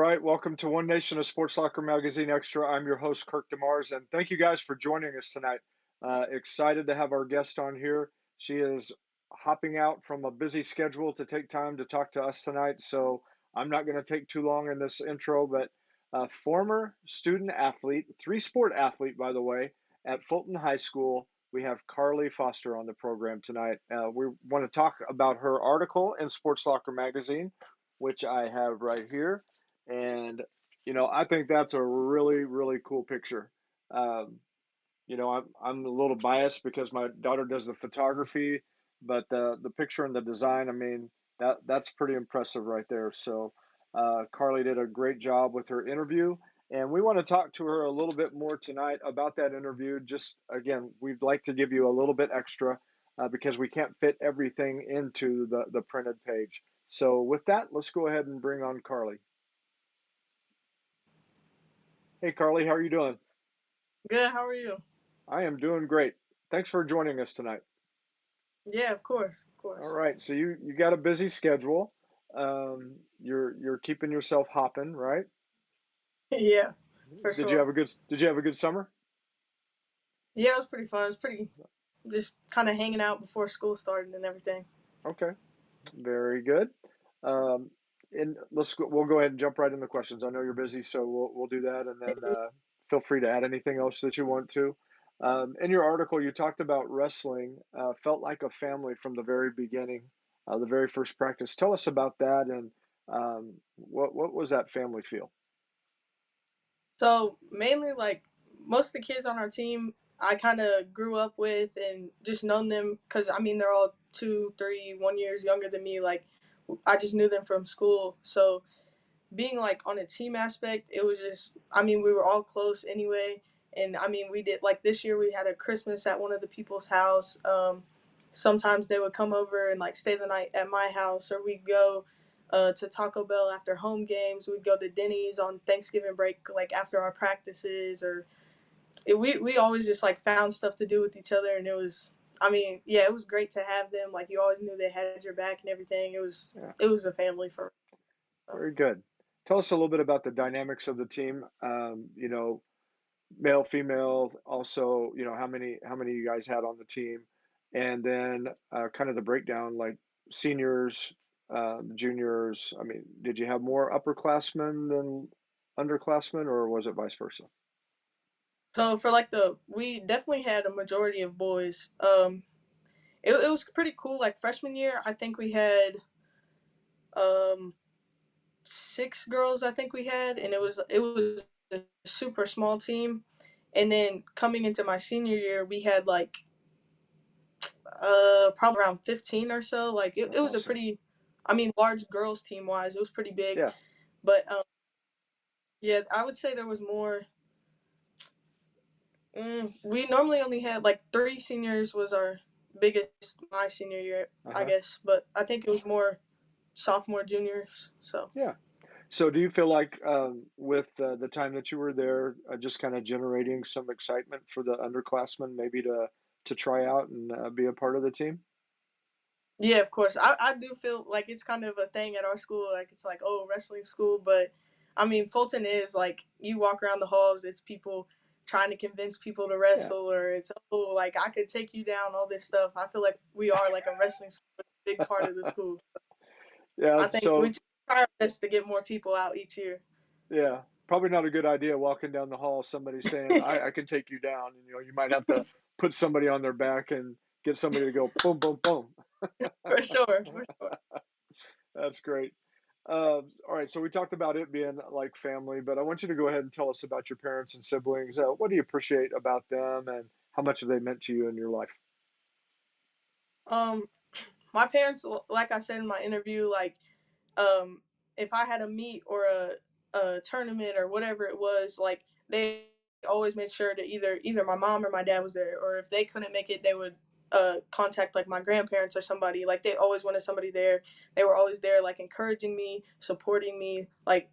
right, welcome to One Nation of Sports Soccer Magazine Extra. I'm your host, Kirk DeMars, and thank you guys for joining us tonight. Excited to have our guest on here. She is hopping out from a busy schedule to take time to talk to us tonight, so I'm not going to take too long in this intro, but former student athlete, three-sport athlete, by the way, at Fulton High School. We have Carly Foster on the program tonight. We want to talk about her article in Sports Soccer Magazine, which I have right here. And, I think that's a really, really cool picture. Um, I'm a little biased because my daughter does the photography, but the picture and the design, I mean, that's pretty impressive right there. So Carly did a great job with her interview, and we want to talk to her a little bit more tonight about that interview. Just again, we'd like to give you a little bit extra because we can't fit everything into the printed page. So with that, let's go ahead and bring on Carly. Hey, Carly, how are you doing? Good, how are you? I am doing great. Thanks for joining us tonight. Yeah, of course, of All course. right, so you got a busy schedule. You're keeping yourself hopping, right? Yeah, for Did you have sure. a good summer? Yeah, it was pretty fun. It was pretty just kind of hanging out before school started and everything. Okay, very good. Um, and we'll go ahead and jump right into questions. I know you're busy, so we'll do that, and then feel free to add anything else that you want to. In your article, you talked about wrestling felt like a family from the very beginning, the very first practice. Tell us about that, and what was that family feel? So mainly like most of the kids on our team, I kind of grew up with and just known them because I mean they're all 2, 3, 1 years younger than me. Like I just knew them from school. So being like on a team aspect, it was just I mean we were all close anyway. And I mean we did like this year we had a Christmas at one of the people's house. Sometimes they would come over and like stay the night at my house, or we'd go to Taco Bell after home games. We'd go to Denny's on Thanksgiving break, like after our practices, or we always just like found stuff to do with each other, and it was. I mean, yeah, it was great to have them. Like you always knew they had your back and everything. Yeah, It was a family for. So. very good. Tell us a little bit about the dynamics of the team. Male, female, also, how many you guys had on the team, and then kind of the breakdown, like seniors, juniors. I mean, did you have more upperclassmen than underclassmen, or was it vice versa? So for like we definitely had a majority of boys. It was pretty cool. Like freshman year, I think we had um 6 girls. I think we had, and it was a super small team. And then coming into my senior year, we had like probably around 15 or so. Like it That's was a awesome. pretty, I mean, large girls team wise, it was pretty big. Yeah. But yeah, I would say there was more. We normally only had like 3 seniors was our biggest my senior year, I Uh-huh. guess. But I think it was more sophomore, juniors. So Yeah. So do you feel like with the time that you were there, just kind of generating some excitement for the underclassmen, maybe to try out and be a part of the team? yeah, of course. I do feel like it's kind of a thing at our school. Like it's like, oh, wrestling school. But I mean, Fulton is like you walk around the halls, it's people trying to convince people to Yeah. wrestle, or it's oh, like I could take you down, all this stuff. I feel like we are like a wrestling school, a big part of the school. Yeah. I think we So try our best to get more people out each year. yeah, probably not a good idea walking down the hall, somebody saying, I can take you down. And, you might have to put somebody on their back and get somebody to go boom, boom, boom. For sure, for sure. That's great. All right, so we talked about it being like family, but I want you to go ahead and tell us about your parents and siblings. What do you appreciate about them, and how much have they meant to you in your life? Um, my parents, like I said in my interview, like um, if I had a meet or a tournament or whatever it was, like they always made sure to either my mom or my dad was there, or if they couldn't make it, they would contact like my grandparents or somebody. Like they always wanted somebody there. They were always there, like encouraging me, supporting me. Like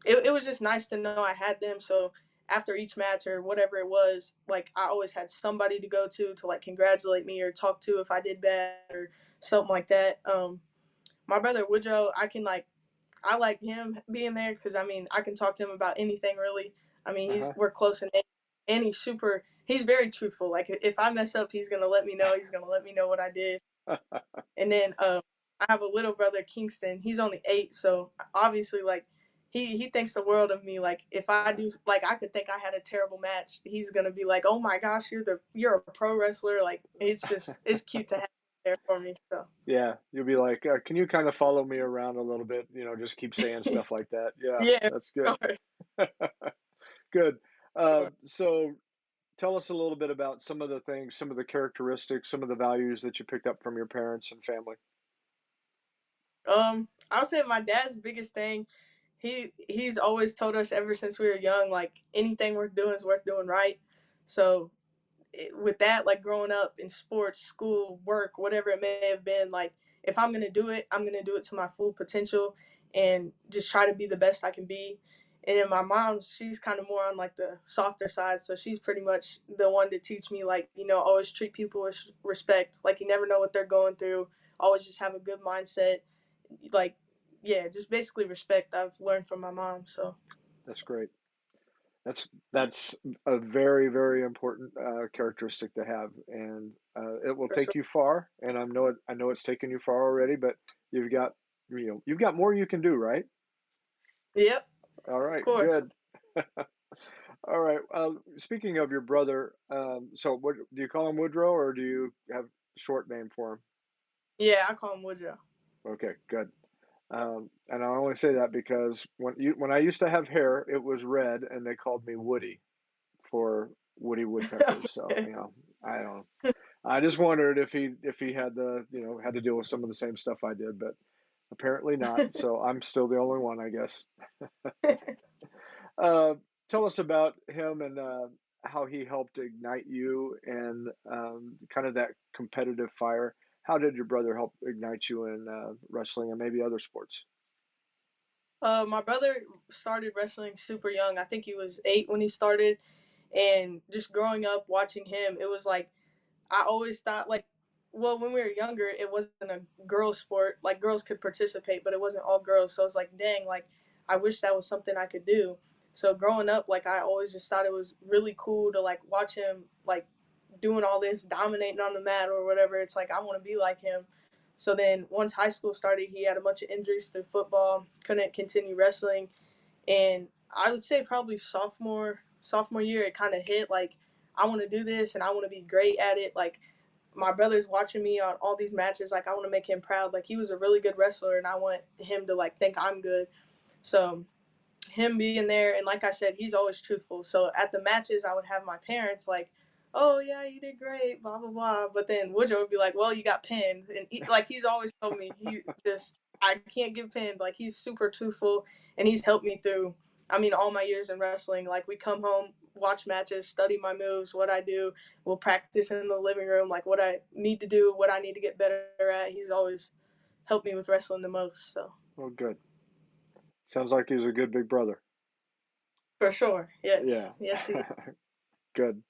it was just nice to know I had them. So after each match or whatever it was, like I always had somebody to go to like congratulate me or talk to if I did bad or something like that. My brother Woodrow, I like him being there because I mean I can talk to him about anything really. I mean Uh-huh. we're close in age, and he's very truthful. Like if I mess up, he's gonna let me know. He's gonna let me know what I did. And then I have a little brother, Kingston. He's only 8, so obviously, like, he thinks the world of me. Like, if I do, like, I could think I had a terrible match. He's gonna be like, "Oh my gosh, you're a pro wrestler." Like, it's cute to have him there for me. So Yeah, you'll be like, "Can you kind of follow me around a little bit?" Just keep saying stuff like that. Yeah, yeah, that's good. sure, Good. sure. So tell us a little bit about some of the things, some of the characteristics, some of the values that you picked up from your parents and family. I'll say my dad's biggest thing. He's always told us ever since we were young, like anything worth doing is worth doing right. So with that, like growing up in sports, school, work, whatever it may have been, like if I'm gonna do it, I'm gonna do it to my full potential and just try to be the best I can be. And then my mom, she's kind of more on like the softer side, so she's pretty much the one to teach me like always treat people with respect. Like you never know what they're going through. Always just have a good mindset. Like yeah, just basically respect. I've learned from my mom. So That's great. That's a very, very important characteristic to have, and it will for sure. take you far. And I know it's taken you far already, but you've got, you've got more you can do, right? Yep, All of right, course. good. All right. Speaking of your brother, so what do you call him, Woodrow, or do you have a short name for him? Yeah, I call him Woodrow. Okay, good. And I only say that because when I used to have hair, it was red, and they called me Woody for Woody Woodpecker. So I don't know. I just wondered if he had had to deal with some of the same stuff I did, but apparently not. So I'm still the only one, I guess. Uh, Tell us about him and how he helped ignite you and kind of that competitive fire. How did your brother help ignite you in wrestling and maybe other sports? My brother started wrestling super young. I think he was 8 when he started, and just growing up watching him, it was like I always thought like, well, when we were younger, it wasn't a girl sport. Like girls could participate, but it wasn't all girls. So it's like, dang, like I wish that was something I could do. So growing up, like I always just thought it was really cool to like watch him like doing all this, dominating on the mat or whatever. It's like I want to be like him. So then once high school started, he had a bunch of injuries through football, couldn't continue wrestling, and I would say probably sophomore year it kind of hit like I want to do this and I want to be great at it. Like my brother's watching me on all these matches, like I want to make him proud. Like he was a really good wrestler and I want him to like think I'm good. So him being there, and like I said, he's always truthful. So at the matches, I would have my parents like, "Oh yeah, you did great," blah blah blah. But then Woodrow would be like, "Well, you got pinned," and like he's always told me he just I can't get pinned. Like he's super truthful, and he's helped me through. I mean, all my years in wrestling. Like we come home, watch matches, study my moves, what I do. We'll practice in the living room, like what I need to do, what I need to get better at. He's always helped me with wrestling the most. So Oh, good. Sounds like he was a good big brother. for sure, yes, Yeah, yes, he. good.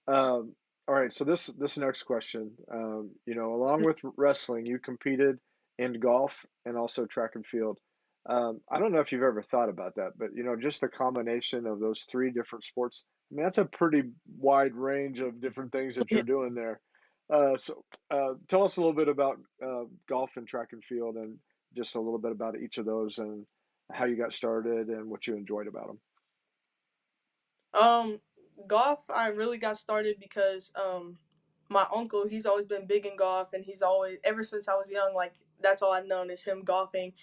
All right, so this next question, along with wrestling, you competed in golf and also track and field. I don't know if you've ever thought about that, but just the combination of those three different sports. I mean, that's a pretty wide range of different things that you're doing there. Tell us a little bit about golf and track and field, and just a little bit about each of those and how you got started and what you enjoyed about them. Um, Golf, I really got started because my uncle, he's always been big in golf, and he's always ever since I was young, like that's all I've known is him golfing.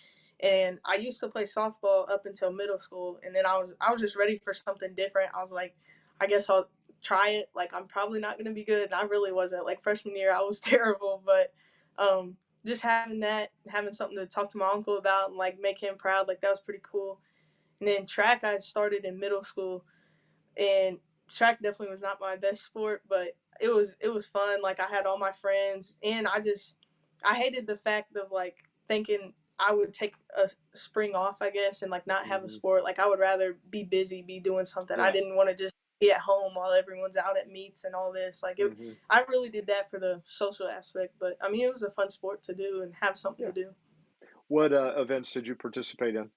And I used to play softball up until middle school, and then I was just ready for something different. I was like, I guess I'll try it. Like I'm probably not gonna be good, and I really wasn't. Like freshman year, I was terrible, but just having that, having something to talk to my uncle about and like make him proud, like that was pretty cool. And then track, I started in middle school, and track definitely was not my best sport, but it was fun. Like I had all my friends, and I hated the fact of like thinking I would take a spring off, I guess, and like not have a Hmm. sport. Like I would rather be busy, be doing something. I Yeah. didn't want to just be at home while everyone's out at meets and all this. Hmm. I really did that for the social aspect, but I mean it was a fun sport to do and have something to Yeah. do. What events did you participate in?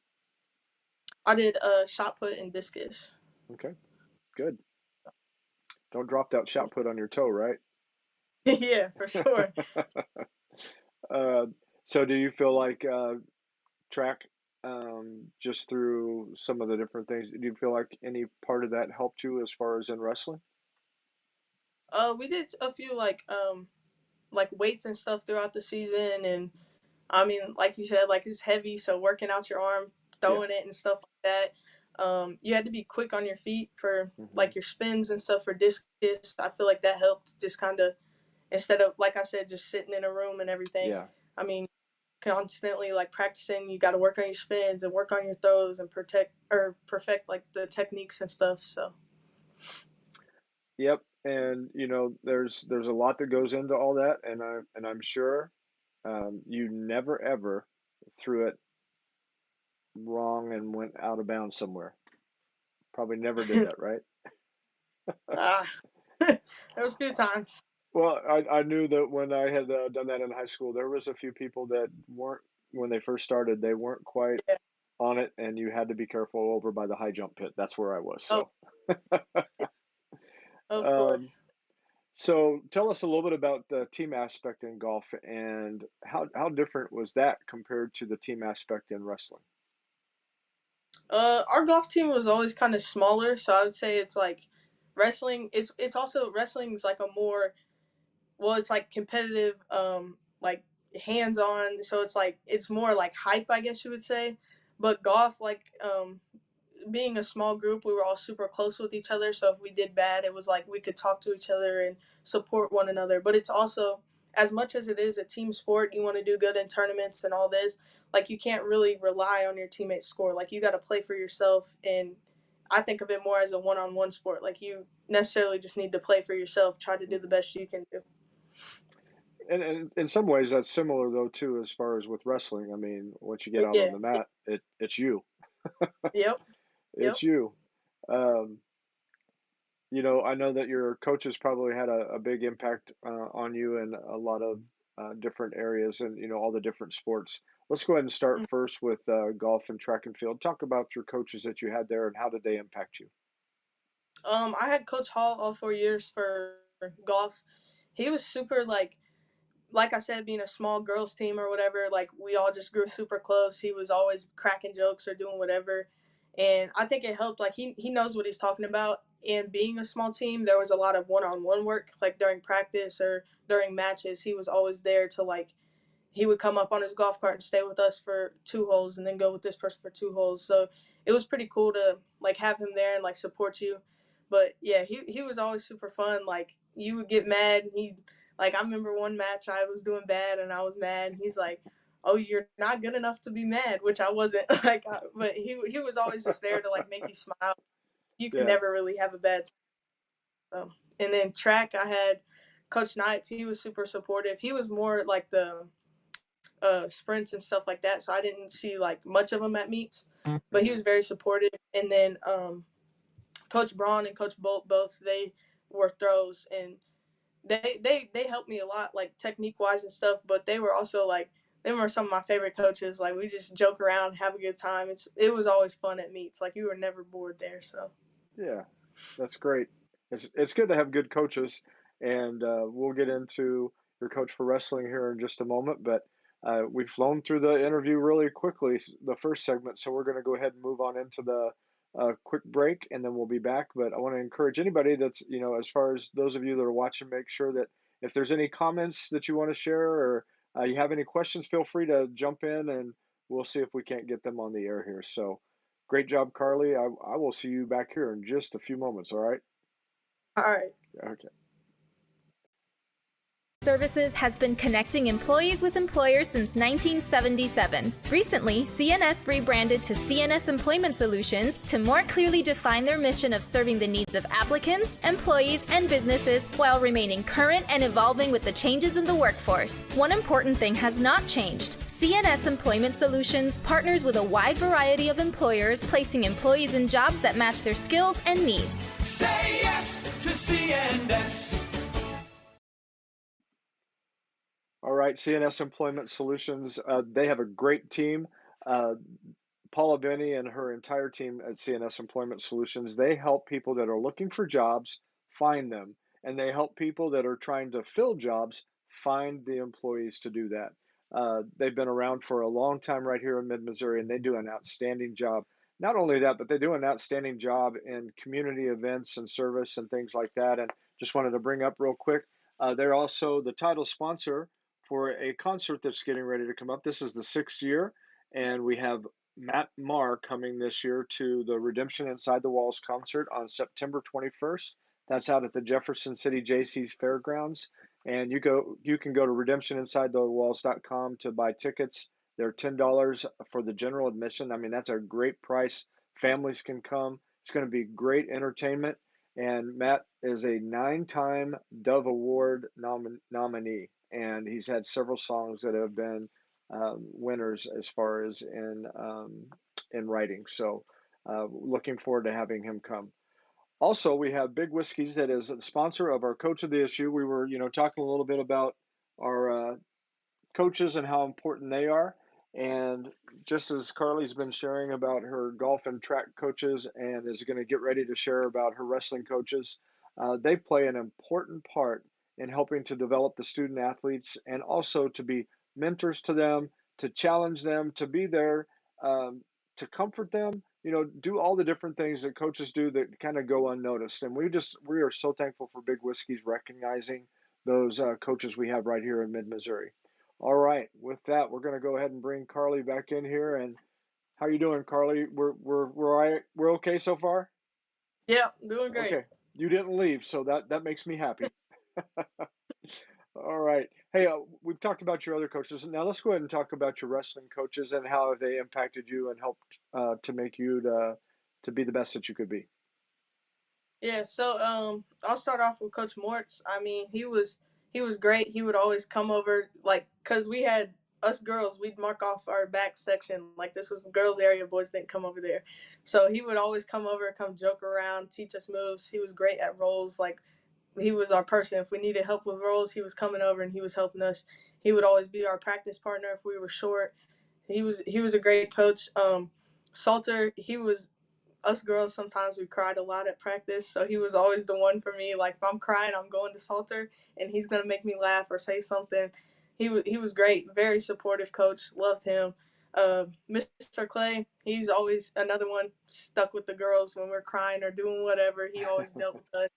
I did shot put and discus. Okay, good. Don't drop that shot put on your toe, right? Yeah, for sure. uh, so do you feel like track, just through some of the different things, do you feel like any part of that helped you as far as in wrestling? We did a few like weights and stuff throughout the season, and I mean, like you said, like it's heavy, so working out your arm, Yeah. throwing it and stuff like that. You had to be quick on your feet for Hmm. like your spins and stuff for discus. I feel like that helped just kind of instead of like I said, just sitting in a room and everything. Yeah. I mean, constantly like practicing, you got to work on your spins and work on your throws and protect or perfect like the techniques and stuff. So Yep. And there's a lot that goes into all that, and I'm sure you never ever threw it wrong and went out of bounds somewhere. Probably never did that, right? ah, there was a few times. Well, I knew that when I had done that in high school, there was a few people that weren't, when they first started, they weren't quite Yeah. on it, and you had to be careful over by the high jump pit. That's where I was. Oh, So, of um, course. so tell us a little bit about the team aspect in golf, and how different was that compared to the team aspect in wrestling? Our golf team was always kind of smaller, so I would say it's like wrestling. It's also wrestling is like a more well, it's like competitive, like hands on. So it's like it's more like hype, I guess you would say. But golf, like being a small group, we were all super close with each other. So if we did bad, it was like we could talk to each other and support one another. But it's also, as much as it is a team sport, you want to do good in tournaments and all this, like you can't really rely on your teammates' score. Like you got to play for yourself. And I think of it more as a one on one sport. Like you necessarily just need to play for yourself, try to do the Mhm. best you can do. And in some ways, that's similar though too, as far as with wrestling. I mean, once you get out on Yeah. the mat, it's you. Yep. It's Yep. you. Um, I know that your coaches probably had a big impact on you in a lot of different areas and, all the different sports. Let's go ahead and start first with golf and track and field. Talk about your coaches that you had there and how did they impact you? I had Coach Hall all 4 years for golf. He was super like I said, being a small girls team or whatever, like we all just grew super close. He was always cracking jokes or doing whatever. And I think it helped. Like he knows what he's talking about. And being a small team, there was a lot of one on one work, like during practice or during matches. He was always there to like he would come up on his golf cart and stay with us for 2 holes and then go with this person for 2 holes. So it was pretty cool to like have him there and like support you. But yeah, he was always super fun. Like you would get mad and he like I remember one match I was doing bad and I was mad and he's like, "Oh, you're not good enough to be mad," which I wasn't. But he was always just there to like make you smile. You could Yeah, never really have a bad time. And then track, I had Coach Knight. He was super supportive. He was more like the sprints and stuff like that. So I didn't see like much of him at meets, but he hmm, was very supportive. And then Coach Braun and Coach Bolt both they were throws and they helped me a lot like technique wise and stuff. But they were also like they were some of my favorite coaches. Like we just joke around, have a good time. It was always fun at meets. Like you were never bored there. So yeah, that's great. It's good to have good coaches, and we'll get into your coach for wrestling here in just a moment. But we've flown through the interview really quickly, the first segment, so we're going to go ahead and move on into the quick break, and then we'll be back. But I want to encourage anybody that's, as far as those of you that are watching, make sure that if there's any comments that you want to share or you have any questions, feel free to jump in, and we'll see if we can't get them on the air here. So. Great job, Carly. I will see you back here in just a few moments, all right? all right. Okay. Services has been connecting employees with employers since 1977. Recently, CNS rebranded to CNS Employment Solutions to more clearly define their mission of serving the needs of applicants, employees, and businesses while remaining current and evolving with the changes in the workforce. One important thing has not changed. CNS Employment Solutions partners with a wide variety of employers, placing employees in jobs that match their skills and needs. Say yes to CNS. All right, CNS Employment Solutions. They have a great team. Uh, Paula Benny and her entire team at CNS Employment Solutions, they help people that are looking for jobs find them, and they help people that are trying to fill jobs find the employees to do that. They've been around for a long time right here in mid-Missouri, and they do an outstanding job. Not only that, but they do an outstanding job in community events and service and things like that. And just wanted to bring up real quick, they're also the title sponsor for a concert that's getting ready to come up. This is the 6th year, and we have Matt Marr coming this year to the Redemption Inside the Walls concert on September 21st. That's out at the Jefferson City J.C.'s Fairgrounds. And you can go to redemptioninsidethewalls.com to buy tickets. They're $10 for the general admission. I mean, that's a great price. Families can come. It's going to be great entertainment. And Matt is a 9-time Dove Award nominee, and he's had several songs that have been winners as far as in writing. So looking forward to having him come. Also, we have Big Whiskies that is the sponsor of our Coach of the Issue. We were, talking a little bit about our coaches and how important they are. And just as Carly's been sharing about her golf and track coaches and is going to get ready to share about her wrestling coaches, they play an important part in helping to develop the student athletes and also to be mentors to them, to challenge them, to be there, to comfort them, do all the different things that coaches do that kind of go unnoticed. And we are so thankful for Big Whiskies recognizing those coaches we have right here in mid-Missouri. All right, with that, we're going to go ahead and bring Carly back in here. And how you doing, Carly? We're all right? We're okay so far? Yeah, doing great. Okay. You didn't leave, so that makes me happy. All right. Hey, we've talked about your other coaches. Now let's go ahead and talk about your wrestling coaches and how they impacted you and helped to make you to be the best that you could be. Yeah, so I'll start off with Coach Mortz. I mean, he was great. He would always come over, like, cause we had us girls, we'd mark off our back section like this was the girls' area. Boys didn't come over there, so he would always come over, come joke around, teach us moves. He was great at roles. Like, he was our person. If we needed help with roles, he was coming over and he was helping us. He would always be our practice partner if we were short. He was a great coach. Salter, he was us girls, sometimes we cried a lot at practice, so he was always the one for me. Like, if I'm crying, I'm going to Salter, and he's gonna make me laugh or say something. He was great, very supportive coach. Loved him. Mr. Clay, he's always another one stuck with the girls when we're crying or doing whatever. He always dealt with us.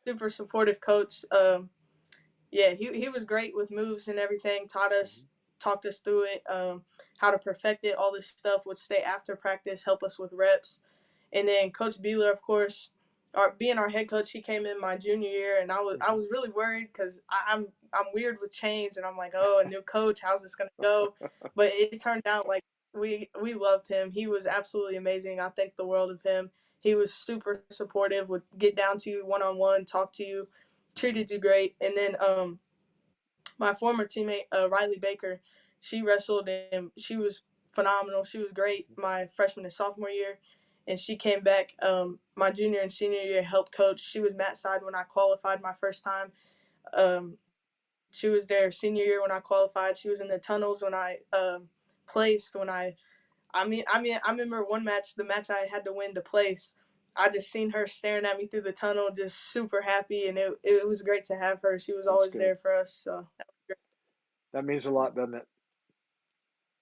Super supportive coach. Yeah, he was great with moves and everything. Talked us through it. How to perfect it. All this stuff would stay after practice, help us with reps. And then Coach Beeler, of course, being our head coach, he came in my junior year, and I was really worried because I'm weird with change, and I'm like, oh, a new coach, how's this gonna go? But it turned out like we loved him. He was absolutely amazing. I think the world of him. He was super supportive. Would get down to you one on one, talk to you, treated you great. And then my former teammate Riley Baker, she wrestled and she was phenomenal. She was great my freshman and sophomore year, and she came back my junior and senior year, helped coach. She was mat side when I qualified my first time. Um, she was there senior year when I qualified. She was in the tunnels when I placed. I remember one match, the match I had to win to place. I just seen her staring at me through the tunnel, just super happy, and it was great to have her. She was That's always good. there for us. So That means a lot, doesn't it?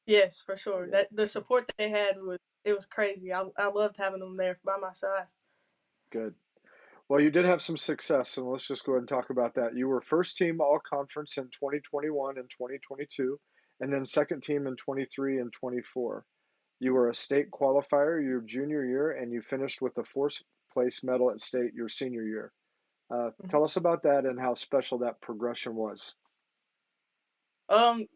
yes, for sure. Yeah. That the support they had was crazy. I loved having them there by my side. Good. Well, you did have some success, and let's just go ahead and talk about that. You were first team all conference in 2021 and 2022, and then second team in 23 and 24. You were a state qualifier your junior year, and you finished with a fourth place medal at state your senior year. Mhm. Tell us about that and how special that progression was. Um,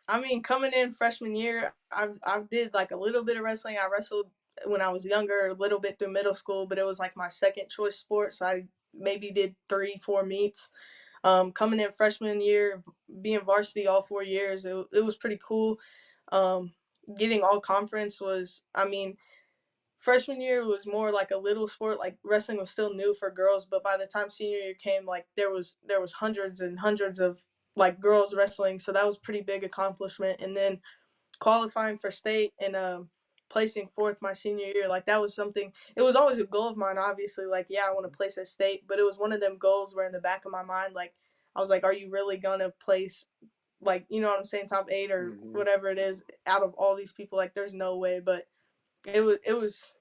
I mean, coming in freshman year, I did like a little bit of wrestling. I wrestled when I was younger, a little bit through middle school, but it was like my second choice sport. So I maybe did 3, 4 meets. Coming in freshman year, being varsity all 4 years, it was pretty cool. Um, Getting all conference was, I mean, freshman year was more like a little sport. Like, wrestling was still new for girls, but by the time senior year came, like there was hundreds and hundreds of like girls wrestling, so that was pretty big accomplishment. And then qualifying for state and placing fourth my senior year, like that was something. It was always a goal of mine. Obviously, like I want to place at state, but it was one of them goals where in the back of my mind, like I was like, are you really gonna place, like, you know what I'm saying, top 8 or Mm-hmm. whatever it is out of all these people? Like there's no way. But it was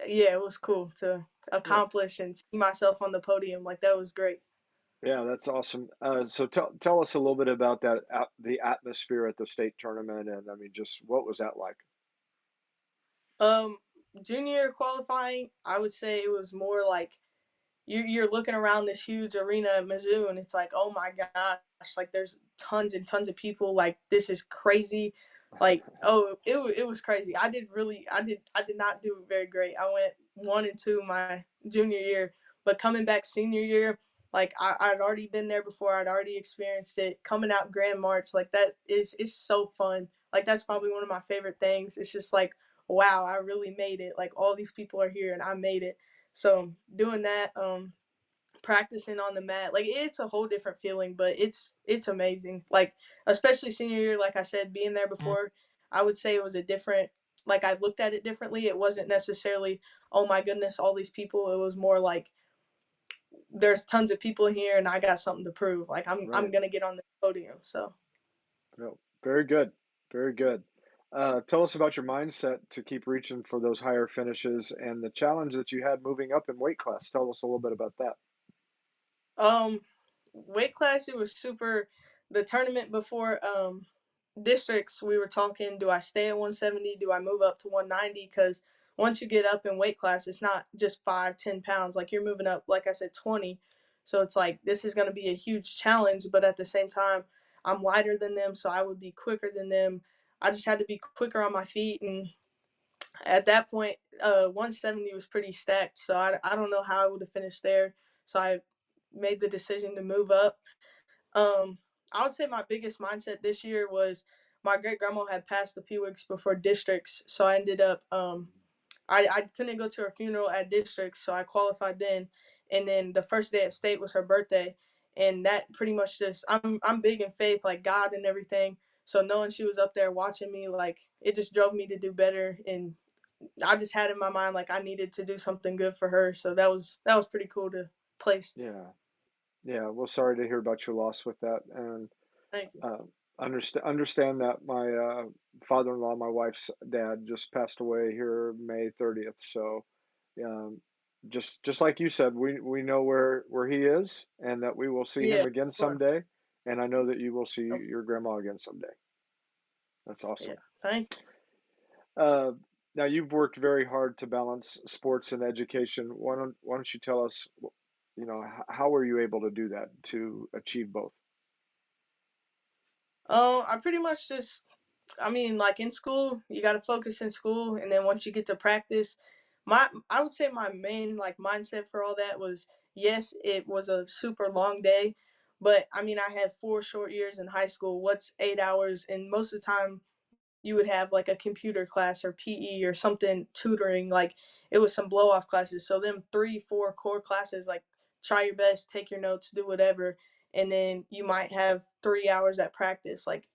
yeah, it was cool to Yeah. accomplish and see myself on the podium. Like that was great. Yeah, that's awesome. So tell us a little bit about the atmosphere at the state tournament, and I mean, just what was that like? Um, Junior qualifying, I would say it was more like you're looking around this huge arena at Mizzou, and it's like, oh my gosh, like there's tons and tons of people. Like this is crazy. Like, oh, it was crazy. I did not do very great. I went 1-2 my junior year, but coming back senior year, like I'd already been there before. I'd already experienced it. Coming out Grand March, like that is it's so fun. Like that's probably one of my favorite things. It's just like, wow, I really made it. Like all these people are here and I made it. So doing that, practicing on the mat, like it's a whole different feeling, but it's amazing. Like especially senior year, like I said, being there before, I would say it was a different. Like I looked at it differently. It wasn't necessarily, oh my goodness, all these people. It was more like there's tons of people here and I got something to prove. Like I'm Right. gonna get on the podium. So No, very good. Very good. Tell us about your mindset to keep reaching for those higher finishes and the challenge that you had moving up in weight class. Tell us a little bit about that. um weight class, it was super. The tournament before districts, we were talking, do I stay at 170, do I move up to 190? Because once you get up in weight class, it's not just 5-10 pounds, like you're moving up, like I said, 20. So it's like this is going to be a huge challenge, but at the same time I'm lighter than them, so I would be quicker than them. I just had to be quicker on my feet. And at that point, 170 was pretty stacked, so I don't know how I would have finished there. So I made the decision to move up. um, I would say my biggest mindset this year was my great grandma had passed a few weeks before districts, so I ended up I couldn't go to her funeral at districts, so I qualified then, and then the first day at state was her birthday, and that pretty much just I'm big in faith, like God and everything. So knowing she was up there watching me, like it just drove me to do better, and I just had in my mind like I needed to do something good for her. So that was pretty cool to place. Yeah. Yeah. Well, sorry to hear about your loss with that. And Thank you. uh, understand that my father-in-law, my wife's dad, just passed away here May 30th. So um, just like you said, we know where he is and that we will see Yeah, him again of course. someday. And I know that you will see your grandma again someday. That's Yeah, awesome. thank Uh, Now you've worked very hard to balance sports and education. Why don't you tell us, how were you able to do that to achieve both? you. I pretty much just, I mean, like in school, you got to focus in school, and then once you get to practice, I would say my main like mindset for all that was, yes, it was a super long day, but I mean, I had 4 short years in high school. What's 8 hours? And most of the time, you would have like a computer class or PE or something tutoring. Like it was some blow off classes. So them 3-4 core classes, like try your best, take your notes, do whatever, and then you might have 3 hours at practice. Like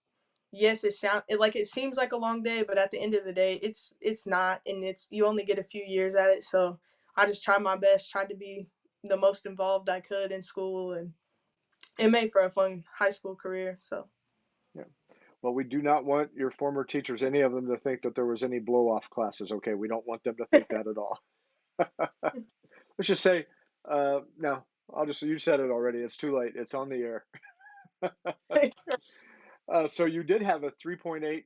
yes, it seems like a long day, but at the end of the day, it's not, and it's you only get a few years at it. So I just tried my best, tried to be the most involved I could in school, and it made for a fun high school career. So Yeah. Well, we do not want your former teachers, any of them, to think that there was any blow-off classes. Okay, we don't want them to think that at all. Let's just say, no, you said it already. It's too late. It's on the air. So you did have a 3.8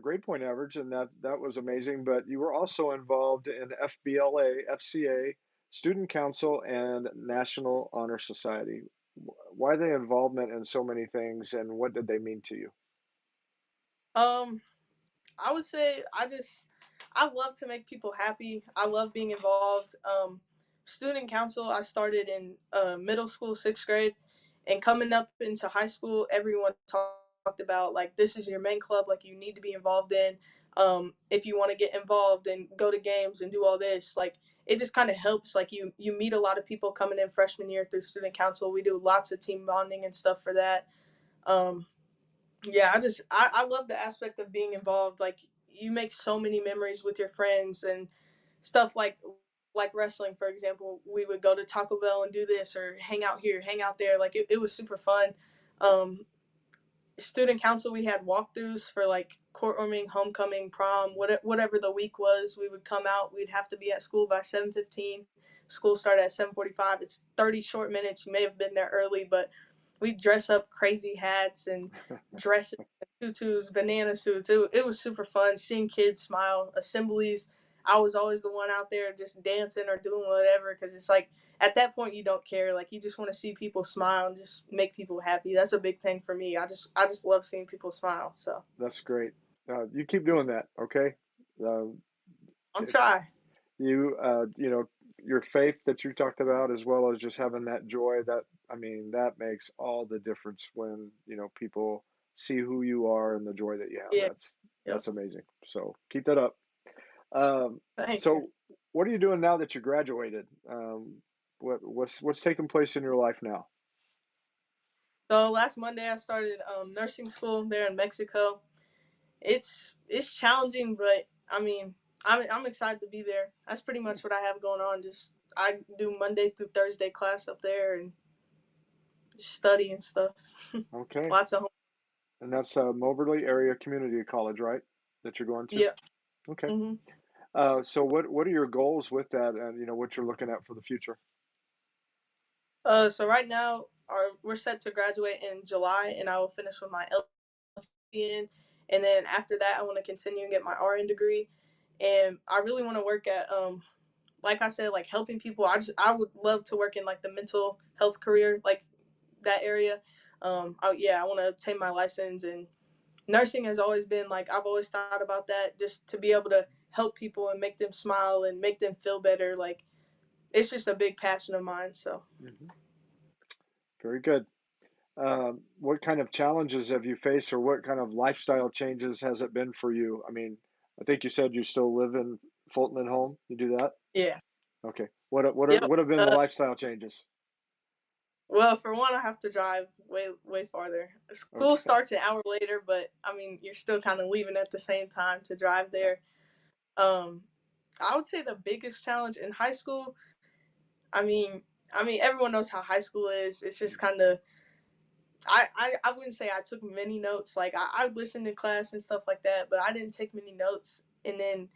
grade point average, and that was amazing. But you were also involved in FBLA, FCA, Student Council, and National Honor Society. Why the involvement in so many things, and what did they mean to you? um I would say I love to make people happy. I love being involved. Student council, I started in middle school, 6th grade, and coming up into high school, everyone talked about like this is your main club, like you need to be involved in. If you want to get involved and go to games and do all this, like it just kind of helps. Like you meet a lot of people coming in freshman year through student council. We do lots of team bonding and stuff for that. Um, yeah, I love the aspect of being involved. Like you make so many memories with your friends and stuff like wrestling, for example. We would go to Taco Bell and do this or hang out here, hang out there. Like it was super fun. Um, Student council, we had walkthroughs for like courtrooming, homecoming, prom, whatever the week was. We would come out. We'd have to be at school by 7:15. School started at 7:45. It's 30 short minutes. You may have been there early, but we dress up crazy hats and dresses, tutus, banana suits. It was super fun seeing kids smile. Assemblies, I was always the one out there just dancing or doing whatever because it's like at that point you don't care. Like you just want to see people smile and just make people happy. That's a big thing for me. I just love seeing people smile. So That's great. You keep doing that, okay? Uh, I'm trying. you know, your faith that you talked about, as well as just having that joy. That makes all the difference when people see who you are and the joy that you have. Yeah. Yep. That's amazing. So keep that up. Um, Thank you. so what are you doing now that you graduated? What's taking place in your life now? So last Monday I started nursing school there in Mexico. It's challenging, but I mean I'm excited to be there. That's pretty much what I have going on. Just I do Monday through Thursday class up there and just study and stuff. Okay, Lots of home. and that's Moberly Area Community College, right? That you're going to? Yeah. Okay. hmm So what are your goals with that, and what you're looking at for the future? So right now we're set to graduate in July, and I will finish with my LPN, and then after that I want to continue and get my RN degree, and I really want to work at like I said, like helping people. I would love to work in like the mental health career, like that area. Yeah, I want to obtain my license, and nursing has always been like I've always thought about that, just to be able to help people and make them smile and make them feel better. Like it's just a big passion of mine. So Hmm. Very good. What kind of challenges have you faced, or what kind of lifestyle changes has it been for you? I mean, I think you said you still live in Fulton and home. You do that? yeah, Okay. What yep. what have been the lifestyle changes? Well, for one, I have to drive way farther. School Okay. starts an hour later, but I mean you're still kind of leaving at the same time to drive Yeah. there. Um, I would say the biggest challenge in high school. I mean, everyone knows how high school is. It's just Mhm. kind of. I wouldn't say I took many notes. Like I listened to class and stuff like that, but I didn't take many notes. And then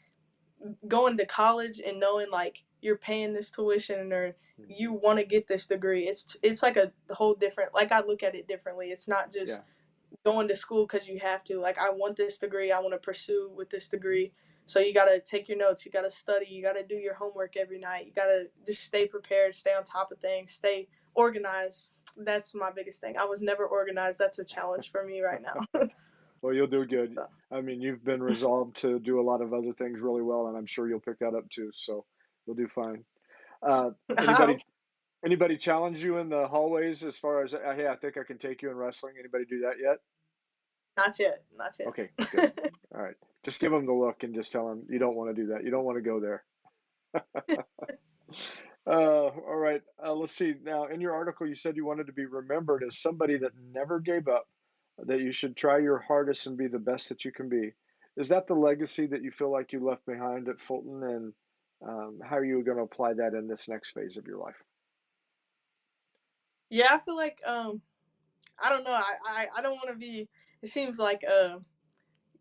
going to college and knowing like you're paying this tuition or you Mhm. want to get this degree, it's like a whole different. Like I look at it differently. It's not just Yeah. going to school because you have to. Like I want this degree. I want to pursue with this degree. So you gotta take your notes. You gotta study. You gotta do your homework every night. You gotta just stay prepared. Stay on top of things. Stay organized. That's my biggest thing. I was never organized. That's a challenge for me right now. Well, you'll do good. So, I mean, you've been resolved to do a lot of other things really well, and I'm sure you'll pick that up too. So you'll do fine. Uh, I hope anybody anybody challenge you in the hallways as far as, hey, I think I can take you in wrestling? Anybody do that yet? not yet. Not Okay, good. yet. All right. Just give them the look and just tell them you don't want to do that. You don't want to go there. All right. Let's see. Now, in your article, you said you wanted to be remembered as somebody that never gave up, that you should try your hardest and be the best that you can be. Is that the legacy that you feel like you left behind at Fulton? And how are you going to apply that in this next phase of your life? Yeah, I feel like I don't know. I don't want to be. It seems like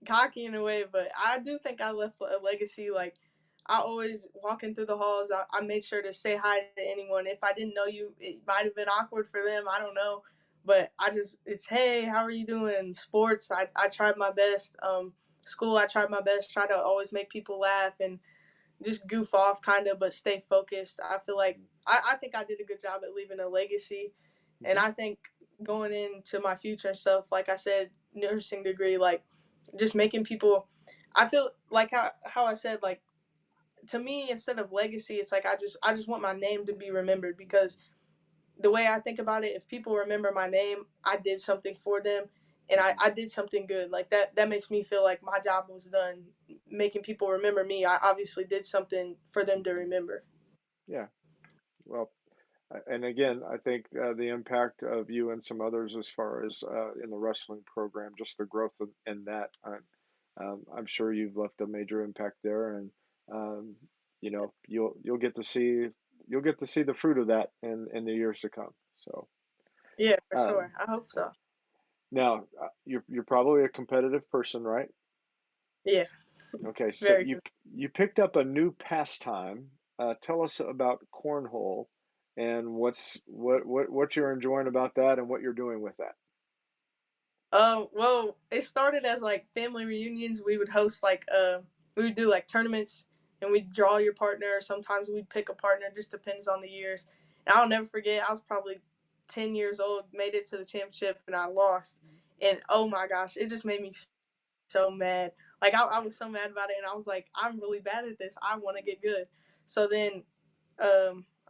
cocky in a way, but I do think I left a legacy. Like I always walking through the halls, I made sure to say hi to anyone. If I didn't know you, it might have been awkward for them. I don't know, but it's hey, how are you doing? Sports, I tried my best. School, I tried my best. Try to always make people laugh and just goof off, kind of, but stay focused. I feel like I think I did a good job at leaving a legacy, and Hmm. I think going into my future and stuff, like I said, nursing degree, like just making people. I feel like how I said, like to me, instead of legacy, it's like I just want my name to be remembered because the way I think about it, if people remember my name, I did something for them, and I, Hmm. I did something good. Like that makes me feel like my job was done, making people remember me. I obviously did something for them to Hmm. remember. Yeah. Well, And again, I think the impact of you and some others as far as in the wrestling program, just the growth in that, I'm sure you've left a major impact there, and um, you'll get to see the fruit of that in the years to come. So Yeah, for um, sure. I hope so. now you're probably a competitive person, right? Yeah, Okay, so very you picked up a new pastime. Tell us about cornhole and what you're enjoying about that and what you're doing with that. Well, it started as like family reunions. We would host we would do like tournaments and we'd draw your partner. Sometimes we'd pick a partner, just depends on the years. And I'll never forget, I was probably 10 years old, made it to the championship and I lost. And oh my gosh, it just made me so mad. Like I was so mad about it and I was like, I'm really bad at this. I want to get good. So then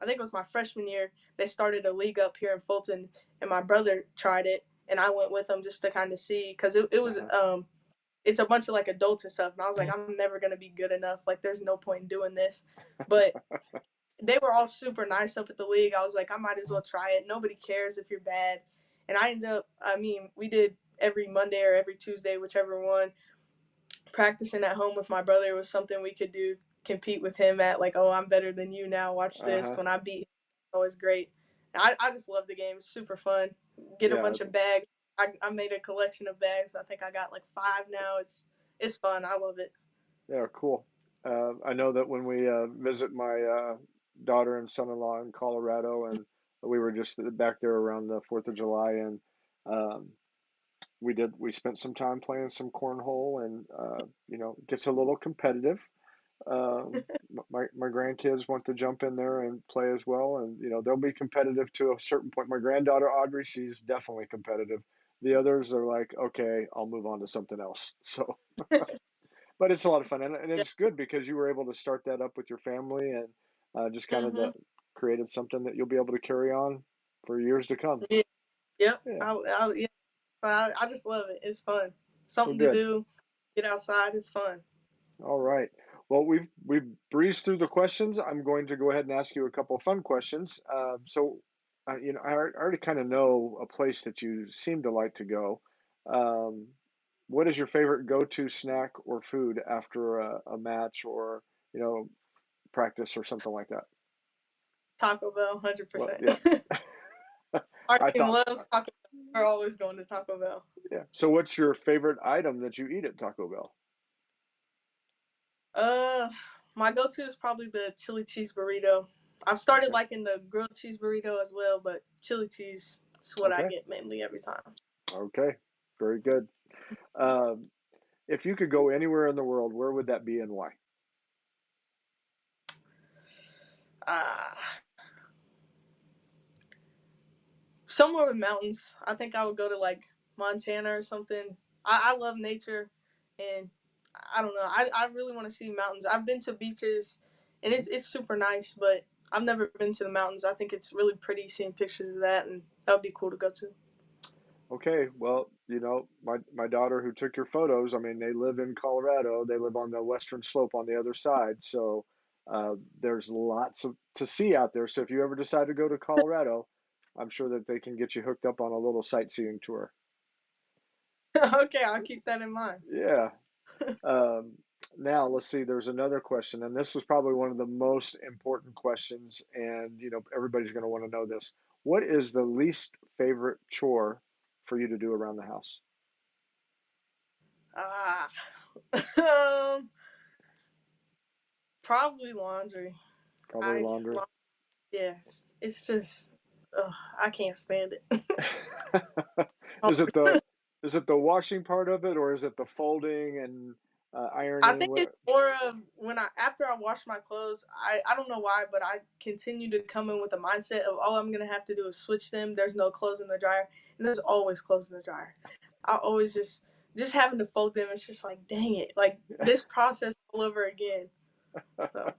I think it was my freshman year, they started a league up here in Fulton, and my brother tried it, and I went with him just to kind of see, because it was Uh-huh. it's a bunch of like adults and stuff, and I was like, I'm never gonna be good enough. Like, there's no point in doing this. But they were all super nice up at the league. I was like, I might as well try it. Nobody cares if you're bad. And I ended up, I mean, we did every Monday or every Tuesday, whichever one, practicing at home with my brother was something we could do, compete with him at, like, oh, I'm better than you now, watch this. Uh-huh. When I beat him, it's always great. I just love the game. It's super fun. Get a Yeah, bunch of bags. I made a collection of bags. I think I got like 5 now. It's fun. I love it. yeah, cool. I know that when we visit my daughter and son-in-law in Colorado, and we were just back there around the 4th of July, and um, we spent some time playing some cornhole, and it gets a little competitive. My grandkids want to jump in there and play as well, and they'll be competitive to a certain point. My granddaughter Audrey, she's definitely competitive. The others are like, okay, I'll move on to something else. So, but it's a lot of fun, and Yeah. it's good because you were able to start that up with your family, and just kind of Mhm. created something that you'll be able to carry on for years to come. Yeah. Yep. Yeah, Yeah. I just love it. It's fun. well, Something to good. do. Get outside. It's fun. All right. Well, we've breezed through the questions. I'm going to go ahead and ask you a couple of fun questions. I already kind of know a place that you seem to like to go. Um, what is your favorite go-to snack or food after a match or you know practice or something like that? Taco Bell, Well, 100%. yeah, Our I team thought, loves Taco Bell. We're always going to Taco Bell. yeah. So, what's your favorite item that you eat at Taco Bell? Uh, my go-to is probably the chili cheese burrito. I've started Okay, liking the grilled cheese burrito as well, but chili cheese is what I okay, get mainly every time. okay. Very good. Um, if you could go anywhere in the world, where would that be and why? Ah, somewhere with mountains. I think I would go to like Montana or something. I love nature, and I don't know. I really want to see mountains. I've been to beaches, and Mm-hmm. it's super nice, but I've never been to the mountains. I think it's really pretty seeing pictures of that, and that would be cool to go to. Okay, well, my daughter who took your photos, I mean, they live in Colorado. They live on the western slope on the other side, so there's lots to see out there. So if you ever decide to go to Colorado, I'm sure that they can get you hooked up on a little sightseeing tour. Okay, I'll keep that in mind. Yeah. Um, Now let's see. There's another question, and this was probably one of the most important questions, and everybody's going to want to know this. What is the least favorite chore for you to do around the house? Ah, um, probably laundry. Probably I laundry. yes, it's just, I can't stand it. Is it the washing part of it, or is it the folding and I ironing? think it's more of when after I wash my clothes, I don't know why, but I continue to come in with a mindset of all I'm gonna have to do is switch them. There's no clothes in the dryer, and there's always clothes in the dryer. I always just having to fold them. It's just like, dang it, like this process all over again. So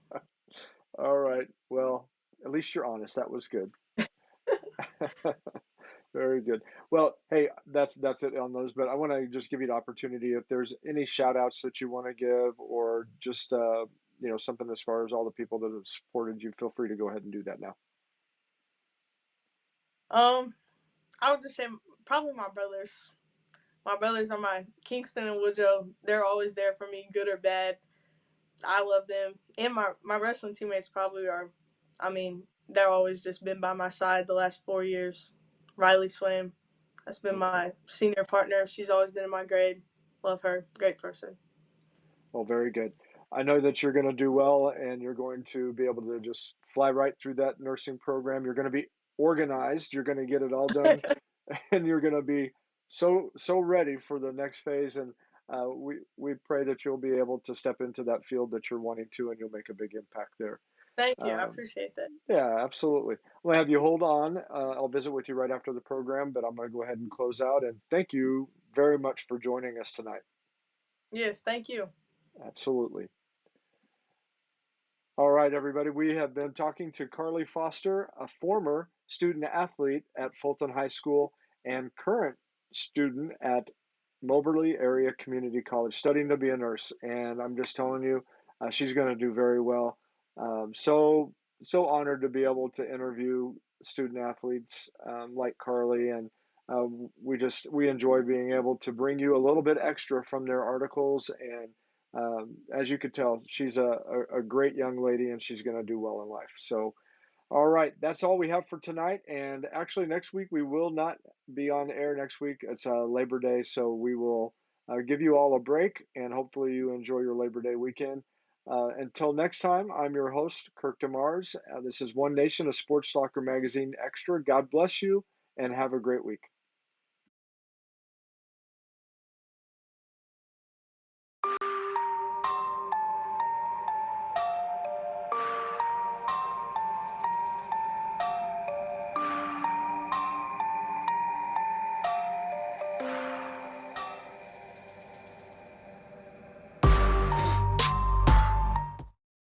All right. Well, at least you're honest. That was good. Very good. Well, hey, that's it on those. But I want to just give you the opportunity if there's any shout outs that you want to give, or just something as far as all the people that have supported you. Feel free to go ahead and do that now. Um, I would just say probably my brothers. My brothers are my Kingston and Woodrow. They're always there for me, good or bad. I love them. And my wrestling teammates probably are. I mean, they're always just been by my side the last 4 years. Riley Swam, that's been my senior partner. She's always been in my grade. Love her. Great person. Well, very good. I know that you're going to do well and you're going to be able to just fly right through that nursing program. You're going to be organized. You're going to get it all done and you're going to be so ready for the next phase. And we pray that you'll be able to step into that field that you're wanting to, and you'll make a big impact there. Thank you. I Um, appreciate that. yeah, absolutely. Well, have you hold on. I'll visit with you right after the program, but I'm going to go ahead and close out. And thank you very much for joining us tonight. Yes, thank you. Absolutely. All right, everybody. We have been talking to Carly Foster, a former student athlete at Fulton High School and current student at Moberly Area Community College, studying to be a nurse. And I'm just telling you, she's going to do very well. So honored to be able to interview student athletes like Carly, and we enjoy being able to bring you a little bit extra from their articles. And as you could tell, she's a great young lady, and she's going to do well in life. So, all right, that's all we have for tonight. And actually, next week we will not be on air next week. It's Labor Day, so we will give you all a break, and hopefully you enjoy your Labor Day weekend. Until next time, I'm your host, Kirk DeMars. This is One Nation, a Sports Soccer Magazine Extra. God bless you, and have a great week.